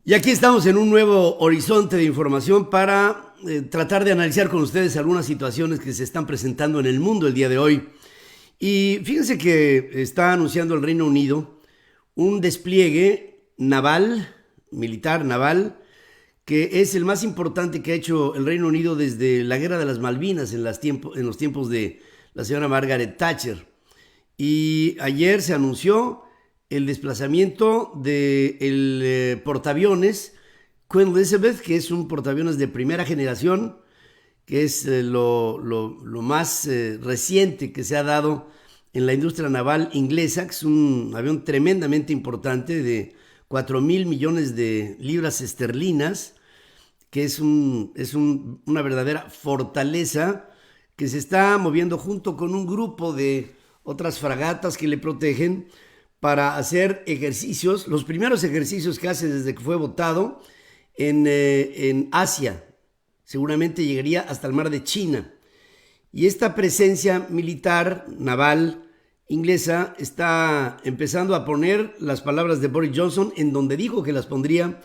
Y aquí estamos en un nuevo horizonte de información para tratar de analizar con ustedes algunas situaciones que se están presentando en el mundo el día de hoy. Y fíjense que está anunciando el Reino Unido un despliegue naval, militar naval, que es el más importante que ha hecho el Reino Unido desde la Guerra de las Malvinas en los tiempos de la señora Margaret Thatcher. Y ayer se anunció el desplazamiento del portaaviones Queen Elizabeth, que es un portaaviones de primera generación, que es lo más reciente que se ha dado en la industria naval inglesa, que es un avión tremendamente importante de 4,000 millones de libras esterlinas, que es una verdadera fortaleza que se está moviendo junto con un grupo de otras fragatas que le protegen para hacer ejercicios, los primeros ejercicios que hace desde que fue votado en Asia. Seguramente llegaría hasta el mar de China. Y esta presencia militar, naval, inglesa, está empezando a poner las palabras de Boris Johnson, en donde dijo que las pondría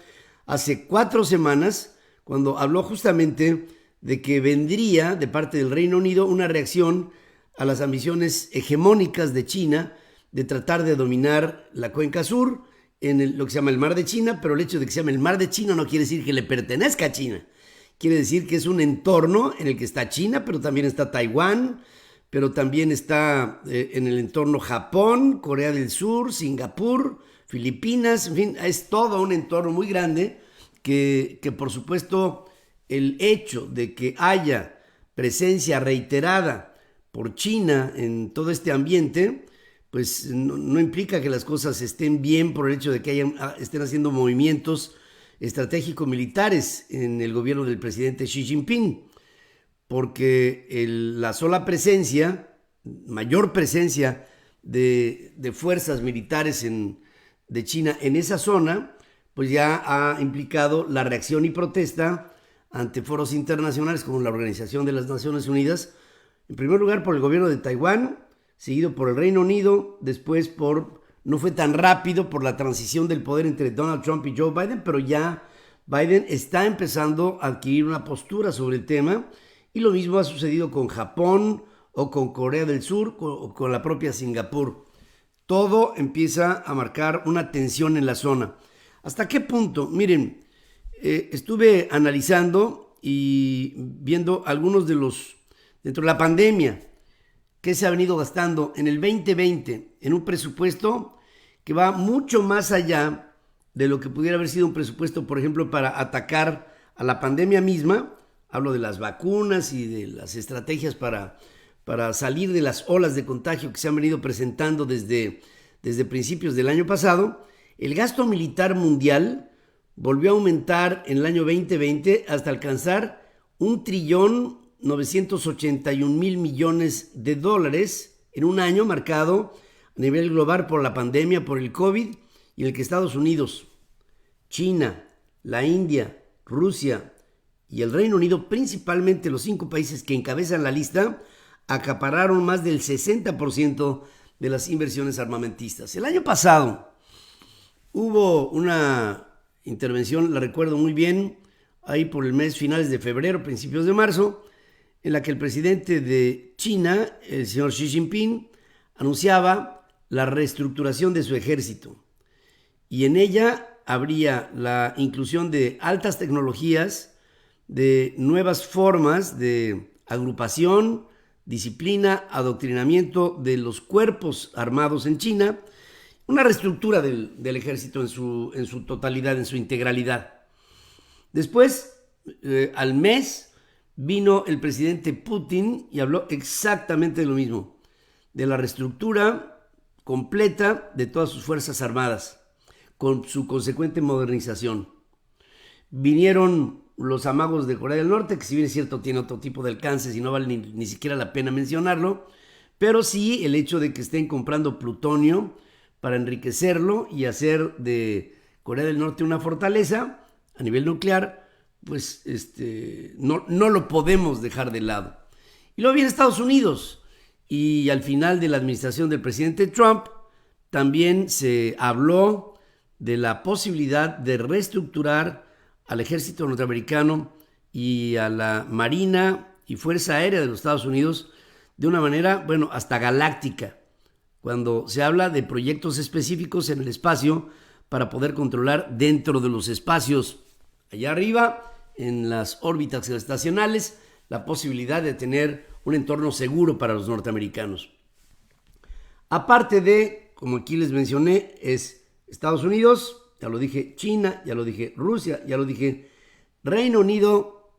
hace 4 semanas, cuando habló justamente de que vendría de parte del Reino Unido una reacción a las ambiciones hegemónicas de China de tratar de dominar la cuenca sur en lo que se llama el mar de China, pero el hecho de que se llame el mar de China no quiere decir que le pertenezca a China. Quiere decir que es un entorno en el que está China, pero también está Taiwán, pero también está en el entorno Japón, Corea del Sur, Singapur, Filipinas, en fin, es todo un entorno muy grande que por supuesto el hecho de que haya presencia reiterada por China en todo este ambiente, pues no implica que las cosas estén bien por el hecho de que estén haciendo movimientos estratégicos militares en el gobierno del presidente Xi Jinping, porque la sola presencia, mayor presencia de fuerzas militares de China en esa zona, pues ya ha implicado la reacción y protesta ante foros internacionales como la Organización de las Naciones Unidas, en primer lugar por el gobierno de Taiwán, seguido por el Reino Unido, después no fue tan rápido por la transición del poder entre Donald Trump y Joe Biden, pero ya Biden está empezando a adquirir una postura sobre el tema, y lo mismo ha sucedido con Japón o con Corea del Sur o con la propia Singapur. Todo empieza a marcar una tensión en la zona. ¿Hasta qué punto? Miren, estuve analizando y viendo algunos dentro de la pandemia, que se ha venido gastando en el 2020 en un presupuesto que va mucho más allá de lo que pudiera haber sido un presupuesto, por ejemplo, para atacar a la pandemia misma. Hablo de las vacunas y de las estrategias para salir de las olas de contagio que se han venido presentando desde principios del año pasado. El gasto militar mundial volvió a aumentar en el año 2020 hasta alcanzar $1,981,000 millones en un año marcado a nivel global por la pandemia, por el COVID, y en el que Estados Unidos, China, la India, Rusia y el Reino Unido, principalmente los 5 países que encabezan la lista, acapararon más del 60% de las inversiones armamentistas. El año pasado hubo una intervención, la recuerdo muy bien, ahí por el mes finales de febrero, principios de marzo, en la que el presidente de China, el señor Xi Jinping, anunciaba la reestructuración de su ejército. Y en ella habría la inclusión de altas tecnologías, de nuevas formas de agrupación, disciplina, adoctrinamiento de los cuerpos armados en China, una reestructura del ejército en su totalidad, en su integralidad. Después, al mes, vino el presidente Putin y habló exactamente de lo mismo, de la reestructura completa de todas sus fuerzas armadas, con su consecuente modernización. Vinieron los amagos de Corea del Norte, que si bien es cierto tiene otro tipo de alcances y no vale ni siquiera la pena mencionarlo, pero sí el hecho de que estén comprando plutonio para enriquecerlo y hacer de Corea del Norte una fortaleza a nivel nuclear, pues no lo podemos dejar de lado. Y luego viene Estados Unidos, y al final de la administración del presidente Trump también se habló de la posibilidad de reestructurar al ejército norteamericano y a la Marina y Fuerza Aérea de los Estados Unidos de una manera, bueno, hasta galáctica, cuando se habla de proyectos específicos en el espacio para poder controlar dentro de los espacios allá arriba, en las órbitas estacionales, la posibilidad de tener un entorno seguro para los norteamericanos. Aparte de, como aquí les mencioné, es Estados Unidos, ya lo dije, China, ya lo dije, Rusia, ya lo dije, Reino Unido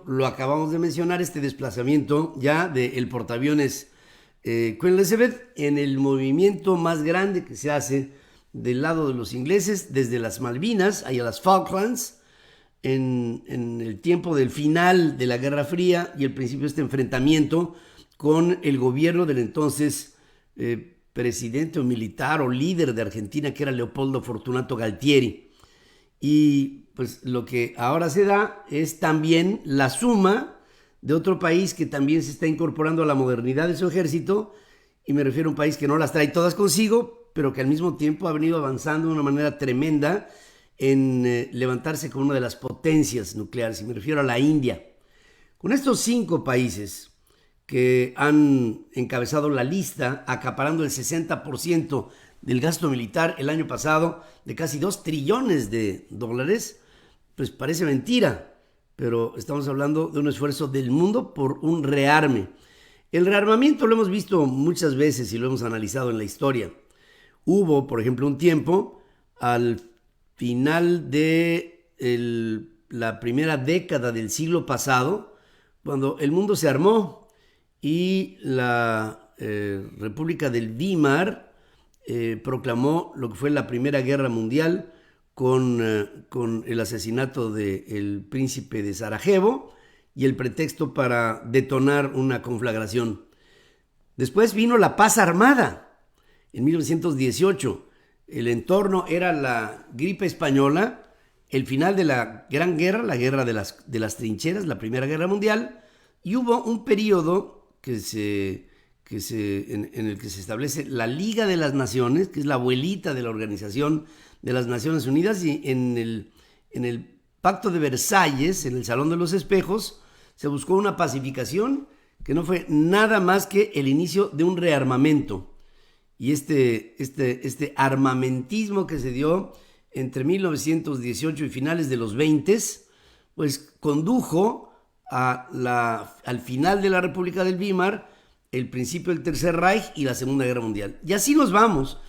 lo acabamos de mencionar, este desplazamiento ya del portaaviones Queen Elizabeth en el movimiento más grande que se hace del lado de los ingleses desde las Malvinas a las Falklands en el tiempo del final de la Guerra Fría y el principio de este enfrentamiento con el gobierno del entonces presidente o militar o líder de Argentina, que era Leopoldo Fortunato Galtieri. Y pues lo que ahora se da es también la suma de otro país que también se está incorporando a la modernidad de su ejército, y me refiero a un país que no las trae todas consigo, pero que al mismo tiempo ha venido avanzando de una manera tremenda en levantarse como una de las potencias nucleares, y me refiero a la India. Con estos 5 países que han encabezado la lista, acaparando el 60% del gasto militar el año pasado, de casi 2 trillones de dólares, pues parece mentira, pero estamos hablando de un esfuerzo del mundo por un rearme. El rearmamiento lo hemos visto muchas veces y lo hemos analizado en la historia. Hubo, por ejemplo, un tiempo al final de la primera década del siglo pasado, cuando el mundo se armó y la República del Weimar proclamó lo que fue la Primera Guerra Mundial con el asesinato del príncipe de Sarajevo y el pretexto para detonar una conflagración. Después vino la paz armada en 1918. El entorno era la gripe española, el final de la Gran Guerra, la guerra de las trincheras, la Primera Guerra Mundial, y hubo un periodo en el que se establece la Liga de las Naciones, que es la abuelita de la Organización de las Naciones Unidas, y en el Pacto de Versalles, en el Salón de los Espejos, se buscó una pacificación que no fue nada más que el inicio de un rearmamento. Y este armamentismo que se dio entre 1918 y finales de los 20, pues condujo al final de la República del Weimar, el principio del Tercer Reich y la Segunda Guerra Mundial. Y así nos vamos.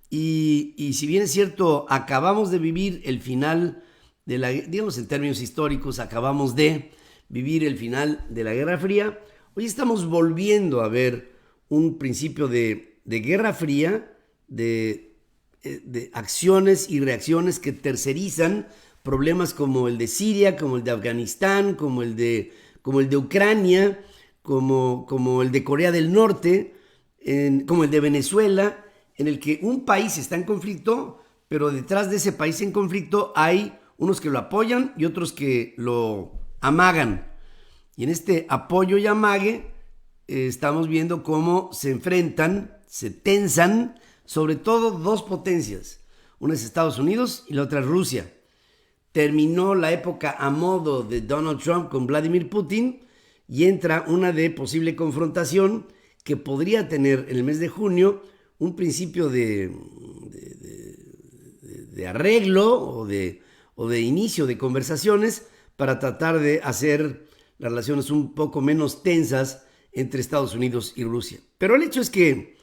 Y si bien es cierto, acabamos de vivir el final digamos en términos históricos, acabamos de vivir el final de la Guerra Fría, hoy estamos volviendo a ver un principio de Guerra Fría, de acciones y reacciones que tercerizan problemas como el de Siria, como el de Afganistán, como el de Ucrania, como el de Corea del Norte, como el de Venezuela, en el que un país está en conflicto, pero detrás de ese país en conflicto hay unos que lo apoyan y otros que lo amagan. Y en este apoyo y amague estamos viendo cómo se enfrentan, se tensan, sobre todo 2 potencias. Una es Estados Unidos y la otra es Rusia. Terminó la época a modo de Donald Trump con Vladimir Putin y entra una de posible confrontación que podría tener en el mes de junio un principio de arreglo o de inicio de conversaciones para tratar de hacer las relaciones un poco menos tensas entre Estados Unidos y Rusia. Pero el hecho es que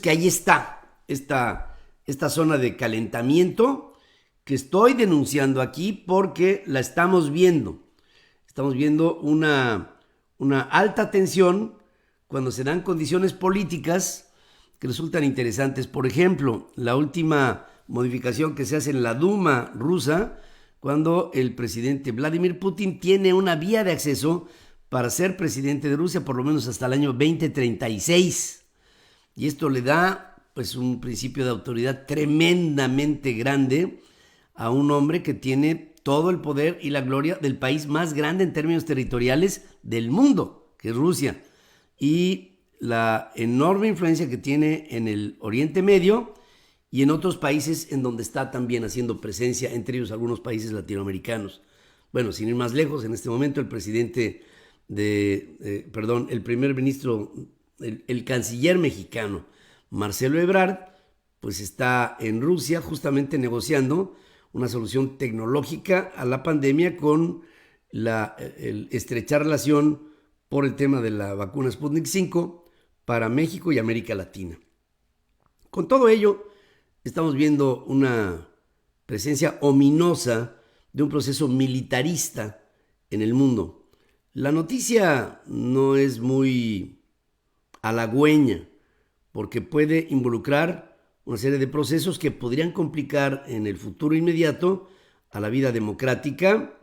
ahí está esta zona de calentamiento que estoy denunciando aquí porque la estamos viendo. Estamos viendo una alta tensión cuando se dan condiciones políticas que resultan interesantes. Por ejemplo, la última modificación que se hace en la Duma rusa, cuando el presidente Vladimir Putin tiene una vía de acceso para ser presidente de Rusia por lo menos hasta el año 2036. Y esto le da pues un principio de autoridad tremendamente grande a un hombre que tiene todo el poder y la gloria del país más grande en términos territoriales del mundo, que es Rusia, y la enorme influencia que tiene en el Oriente Medio y en otros países en donde está también haciendo presencia, entre ellos algunos países latinoamericanos. Bueno, sin ir más lejos, en este momento el el primer ministro, el canciller mexicano, Marcelo Ebrard, pues está en Rusia justamente negociando una solución tecnológica a la pandemia con el estrechar relación por el tema de la vacuna Sputnik 5 para México y América Latina. Con todo ello, estamos viendo una presencia ominosa de un proceso militarista en el mundo. La noticia no es muy halagüeña porque puede involucrar una serie de procesos que podrían complicar en el futuro inmediato a la vida democrática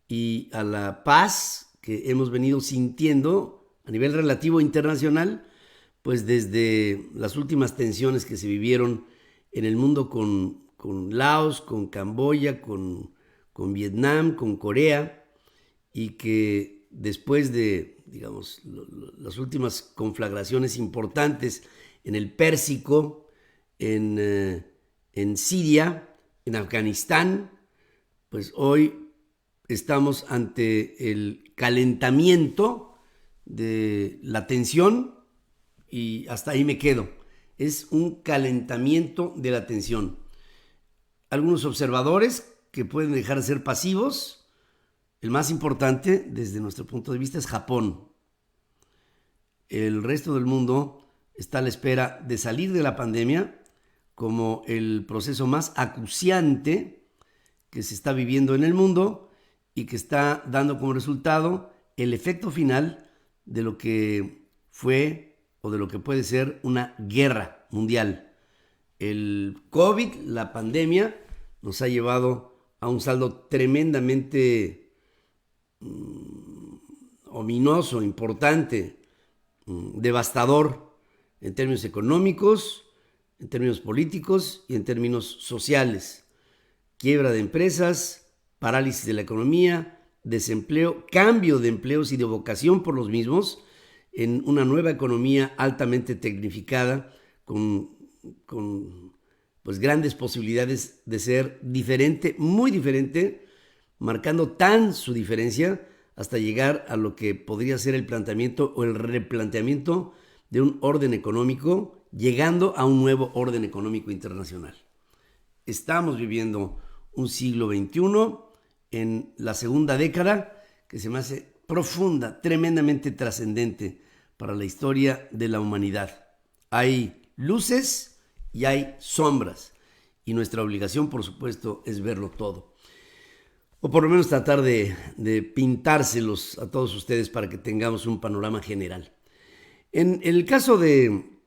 y a la paz que hemos venido sintiendo a nivel relativo internacional, pues desde las últimas tensiones que se vivieron en el mundo con Laos, con Camboya, con Vietnam, con Corea, y que después de, digamos, las últimas conflagraciones importantes en el Pérsico, en Siria, en Afganistán, pues hoy estamos ante el calentamiento de la tensión y hasta ahí me quedo. Es un calentamiento de la tensión. Algunos observadores que pueden dejar de ser pasivos. El más importante, desde nuestro punto de vista, es Japón. El resto del mundo está a la espera de salir de la pandemia como el proceso más acuciante que se está viviendo en el mundo y que está dando como resultado el efecto final de lo que fue o de lo que puede ser una guerra mundial. El COVID, la pandemia, nos ha llevado a un saldo tremendamente ominoso, importante, devastador en términos económicos, en términos políticos y en términos sociales. Quiebra de empresas, parálisis de la economía, desempleo, cambio de empleos y de vocación por los mismos en una nueva economía altamente tecnificada con pues grandes posibilidades de ser diferente, muy diferente, marcando tan su diferencia hasta llegar a lo que podría ser el planteamiento o el replanteamiento de un orden económico, llegando a un nuevo orden económico internacional. Estamos viviendo un siglo XXI en la segunda década que se me hace profunda, tremendamente trascendente para la historia de la humanidad. Hay luces y hay sombras y nuestra obligación, por supuesto, es verlo todo. O por lo menos tratar de pintárselos a todos ustedes para que tengamos un panorama general. En el caso de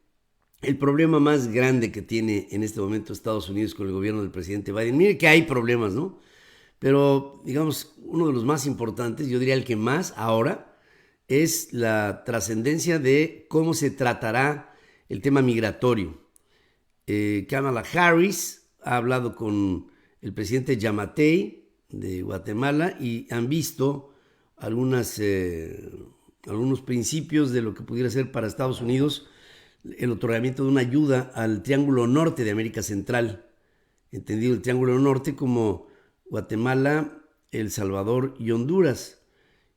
el problema más grande que tiene en este momento Estados Unidos con el gobierno del presidente Biden, mire que hay problemas, ¿no? Pero, digamos, uno de los más importantes, yo diría el que más ahora, es la trascendencia de cómo se tratará el tema migratorio. Kamala Harris ha hablado con el presidente Yamatei de Guatemala y han visto algunos principios de lo que pudiera ser para Estados Unidos el otorgamiento de una ayuda al Triángulo Norte de América Central, entendido el Triángulo Norte como Guatemala, El Salvador y Honduras.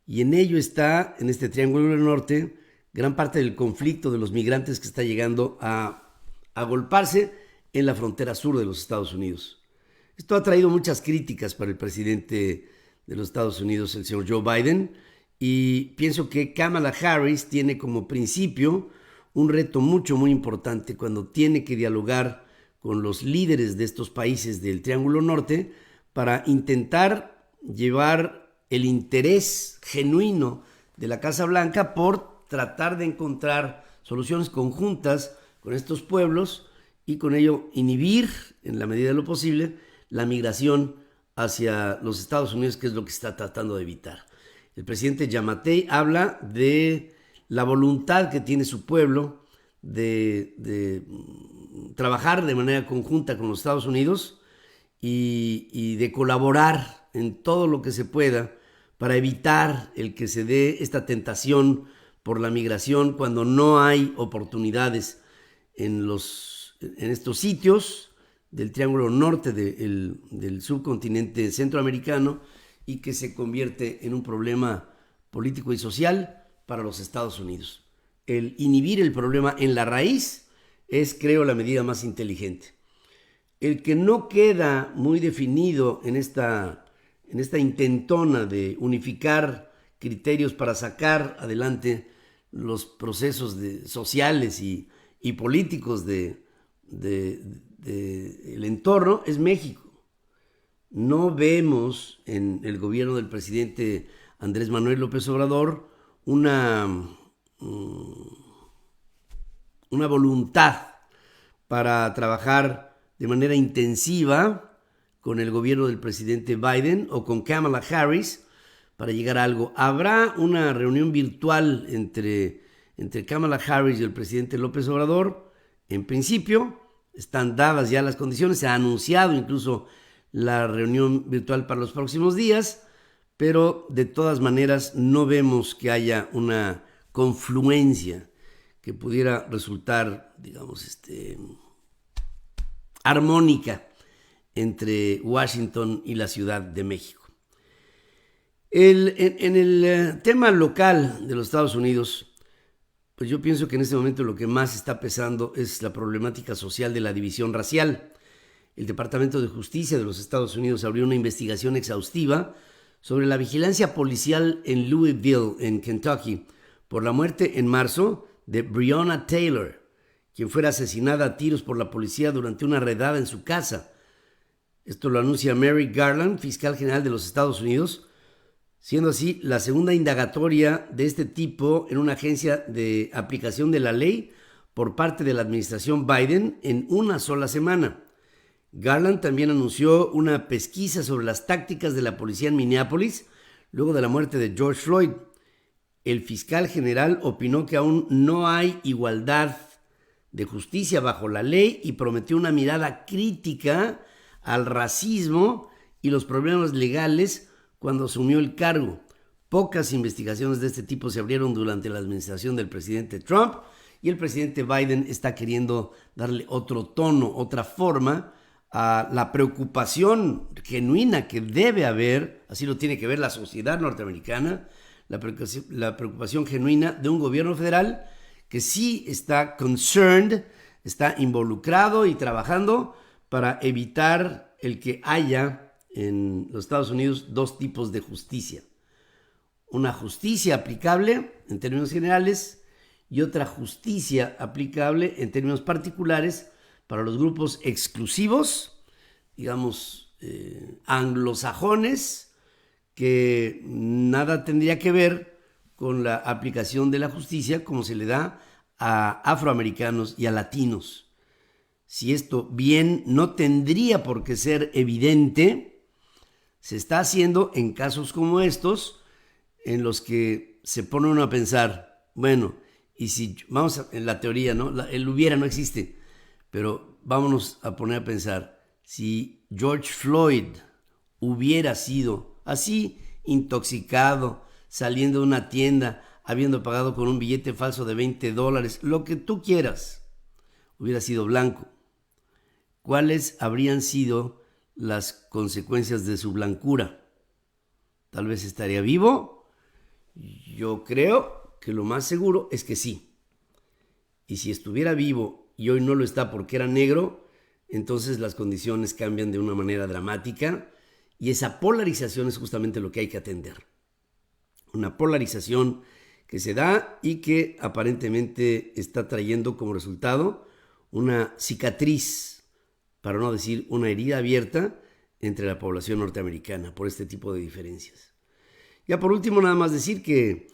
Y en ello está, en este Triángulo Norte, gran parte del conflicto de los migrantes que está llegando a agolparse en la frontera sur de los Estados Unidos. Esto ha traído muchas críticas para el presidente de los Estados Unidos, el señor Joe Biden, y pienso que Kamala Harris tiene como principio un reto muy importante cuando tiene que dialogar con los líderes de estos países del Triángulo Norte para intentar llevar el interés genuino de la Casa Blanca por tratar de encontrar soluciones conjuntas con estos pueblos y con ello inhibir, en la medida de lo posible, la migración hacia los Estados Unidos, que es lo que está tratando de evitar. El presidente Yamatei habla de la voluntad que tiene su pueblo de trabajar de manera conjunta con los Estados Unidos y de colaborar en todo lo que se pueda para evitar el que se dé esta tentación por la migración cuando no hay oportunidades en estos sitios del triángulo norte del subcontinente centroamericano y que se convierte en un problema político y social para los Estados Unidos. El inhibir el problema en la raíz es, creo, la medida más inteligente. El que no queda muy definido en esta intentona de unificar criterios para sacar adelante los procesos sociales y políticos del entorno es México. No vemos en el gobierno del presidente Andrés Manuel López Obrador una voluntad para trabajar de manera intensiva con el gobierno del presidente Biden o con Kamala Harris para llegar a algo. Habrá una reunión virtual entre Kamala Harris y el presidente López Obrador. En principio, están dadas ya las condiciones, se ha anunciado incluso la reunión virtual para los próximos días, pero de todas maneras no vemos que haya una confluencia que pudiera resultar, digamos, armónica entre Washington y la Ciudad de México. En el tema local de los Estados Unidos, pues yo pienso que en este momento lo que más está pesando es la problemática social de la división racial. El Departamento de Justicia de los Estados Unidos abrió una investigación exhaustiva sobre la vigilancia policial en Louisville, en Kentucky, por la muerte en marzo de Breonna Taylor, quien fuera asesinada a tiros por la policía durante una redada en su casa. Esto lo anuncia Merrick Garland, fiscal general de los Estados Unidos, siendo así la segunda indagatoria de este tipo en una agencia de aplicación de la ley por parte de la administración Biden en una sola semana. Garland también anunció una pesquisa sobre las tácticas de la policía en Minneapolis luego de la muerte de George Floyd. El fiscal general opinó que aún no hay igualdad de justicia bajo la ley y prometió una mirada crítica al racismo y los problemas legales cuando asumió el cargo. Pocas investigaciones de este tipo se abrieron durante la administración del presidente Trump y el presidente Biden está queriendo darle otro tono, otra forma a la preocupación genuina que debe haber, así lo tiene que ver la sociedad norteamericana, la preocupación genuina de un gobierno federal que sí está concerned, está involucrado y trabajando para evitar el que haya en los Estados Unidos dos tipos de justicia. Una justicia aplicable en términos generales y otra justicia aplicable en términos particulares para los grupos exclusivos, digamos, anglosajones, que nada tendría que ver con la aplicación de la justicia como se le da a afroamericanos y a latinos. Si esto bien no tendría por qué ser evidente, se está haciendo en casos como estos, en los que se pone uno a pensar, bueno, y si vamos en la teoría, ¿no? El hubiera no existe, pero vámonos a poner a pensar, si George Floyd hubiera sido así, intoxicado, saliendo de una tienda, habiendo pagado con un billete falso de $20, lo que tú quieras, hubiera sido blanco, ¿cuáles habrían sido las consecuencias de su blancura? Tal vez estaría vivo. Yo creo que lo más seguro es que sí. Y si estuviera vivo y hoy no lo está porque era negro, entonces las condiciones cambian de una manera dramática y esa polarización es justamente lo que hay que atender. Una polarización que se da y que aparentemente está trayendo como resultado una cicatriz, para no decir una herida abierta, entre la población norteamericana por este tipo de diferencias. Ya por último, nada más decir que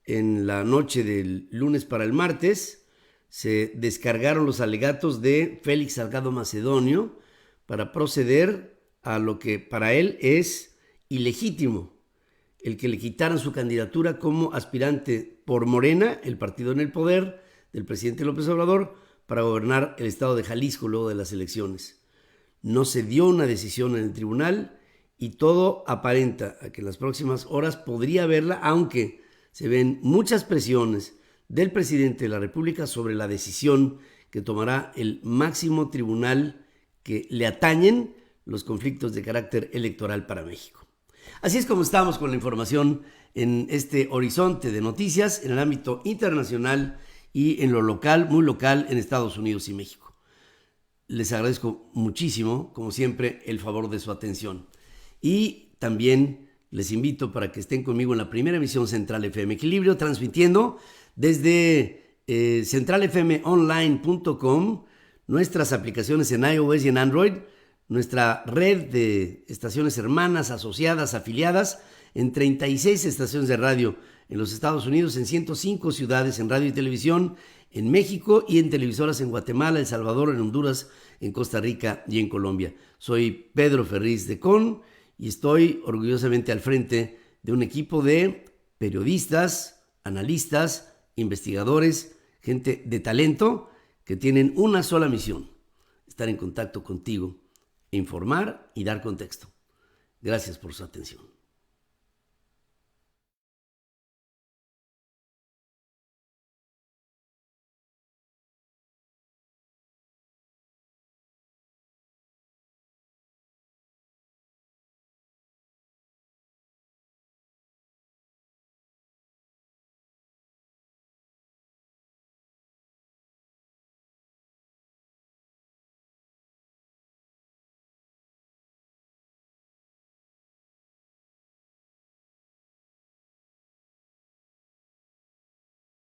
en la noche del lunes para el martes se descargaron los alegatos de Félix Salgado Macedonio para proceder a lo que para él es ilegítimo, el que le quitaran su candidatura como aspirante por Morena, el partido en el poder del presidente López Obrador, para gobernar el estado de Jalisco luego de las elecciones. No se dio una decisión en el tribunal y todo aparenta a que en las próximas horas podría haberla, aunque se ven muchas presiones del presidente de la República sobre la decisión que tomará el máximo tribunal que le atañen los conflictos de carácter electoral para México. Así es como estamos con la información en este horizonte de noticias en el ámbito internacional y en lo local, muy local, en Estados Unidos y México. Les agradezco muchísimo, como siempre, el favor de su atención. Y también les invito para que estén conmigo en la primera emisión Central FM Equilibrio, transmitiendo desde centralfmonline.com, nuestras aplicaciones en iOS y en Android, nuestra red de estaciones hermanas, asociadas, afiliadas, en 36 estaciones de radio en los Estados Unidos, en 105 ciudades en radio y televisión, en México y en televisoras en Guatemala, El Salvador, en Honduras, en Costa Rica y en Colombia. Soy Pedro Ferriz de Con y estoy orgullosamente al frente de un equipo de periodistas, analistas, investigadores, gente de talento que tienen una sola misión: estar en contacto contigo, informar y dar contexto. Gracias por su atención.